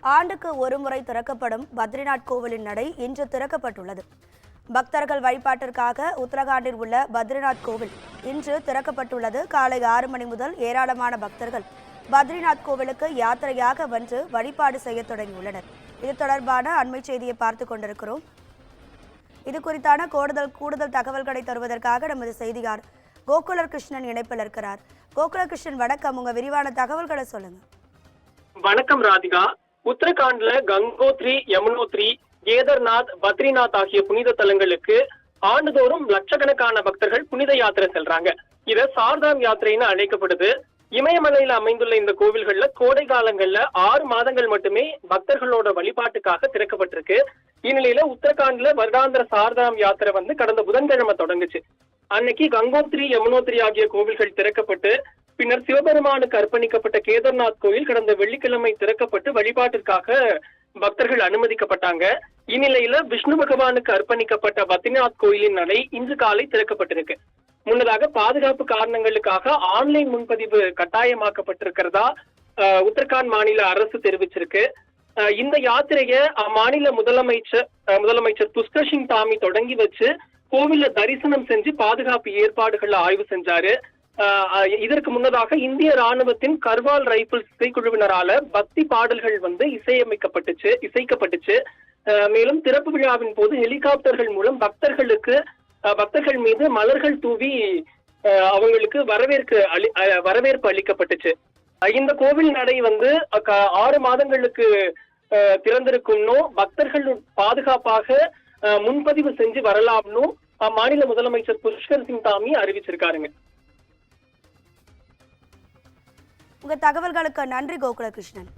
ஆண்டுக்கு ஒருமுறை திறக்கப்படும் பத்ரிநாத் கோவிலின் நடை இன்று திறக்கப்பட்டுள்ளது. பக்தர்கள் வழிபாட்டிற்காக உத்தரகாண்டில் உள்ள பத்ரிநாத் கோவில் இன்று திறக்கப்பட்டுள்ளது. காலை 6 மணி முதல் ஏராளமான பக்தர்கள் பத்ரிநாத் கோவிலுக்கு யாத்திரையாக வந்து வழிபாடு செய்ய தொடங்கியுள்ளனர். இது தொடர்பான அண்மை செய்தியை பார்த்து கொண்டிருக்கிறோம். இது குறித்தான கூடுதல் தகவல்களை தருவதற்காக நமது செய்தியாளர் கோகுலர் கிருஷ்ணன் இணைப்பில் இருக்கிறார். கோகுலர் கிருஷ்ணன், வணக்கம். உங்க விரிவான தகவல்களை சொல்லுங்க. வணக்கம் ராதிகா. உத்தரகாண்ட்ல கங்கோத்ரி, யமுனோத்ரி, கேதார்நாத், பத்ரிநாத் ஆகிய புனித தலங்களுக்கு ஆண்டுதோறும் லட்சக்கணக்கான பக்தர்கள் புனித யாத்திரை செல்றாங்க. இத சார்தாம் யாத்திரைன்னு அழைக்கப்படுது. இமயமலையில அமைந்துள்ள இந்த கோவில்கள்ல கோடை காலங்கள்ல 6 மாதங்கள் மட்டுமே பக்தர்களோட வழிபாட்டுக்காக திறக்கப்பட்டிருக்கு. இந்நிலையில உத்தரகாண்ட்ல வருடாந்திர சார்தாம் யாத்திரை கடந்த புதன்கிழமை தொடங்குச்சு. அன்னைக்கு கங்கோத்ரி, யமுனோத்ரி ஆகிய கோவில்கள் திறக்கப்பட்டு பின்னர் சிவபெருமானுக்கு அர்ப்பணிக்கப்பட்ட கேதார்நாத் கோயில் கடந்த வெள்ளிக்கிழமை திறக்கப்பட்டு வழிபாட்டிற்காக பக்தர்கள் அனுமதிக்கப்பட்டாங்க. இந்நிலையில விஷ்ணு பகவானுக்கு அர்ப்பணிக்கப்பட்ட பத்ரிநாத் கோயிலின் நடை இன்று காலை திறக்கப்பட்டிருக்கு. முன்னதாக பாதுகாப்பு காரணங்களுக்காக ஆன்லைன் முன்பதிவு கட்டாயமாக்கப்பட்டிருக்கிறதா உத்தரகாண்ட் மாநில அரசு தெரிவிச்சிருக்கு. இந்த யாத்திரைய அம்மாநில முதலமைச்சர் புஷ்கர் சிங் தாமி தொடங்கி வச்சு கோவில்ல தரிசனம் செஞ்சு பாதுகாப்பு ஏற்பாடுகளை ஆய்வு செஞ்சாரு. இதற்கு முன்னதாக இந்திய ராணுவத்தின் கர்வால் ரைபிள்ஸ் இசைக்குழுவினரால பக்தி பாடல்கள் இசைக்கப்பட்டுச்சு. மேலும் திறப்பு விழாவின் போது ஹெலிகாப்டர்கள் மூலம் பக்தர்கள் மீது மலர்கள் தூவி அவங்களுக்கு வரவேற்பு அளிக்கப்பட்டுச்சு. இந்த கோவில் நடை 6 மாதங்களுக்கு திறந்திருக்கும்னு பக்தர்கள் பாதுகாப்பாக முன்பதிவு செஞ்சு வரலாம்னு மாநில முதலமைச்சர் புஷ்கர் சிங் தாமி அறிவிச்சிருக்காருங்க. உங்க தகவல்களுக்கு நன்றி கோகுலகிருஷ்ணன்.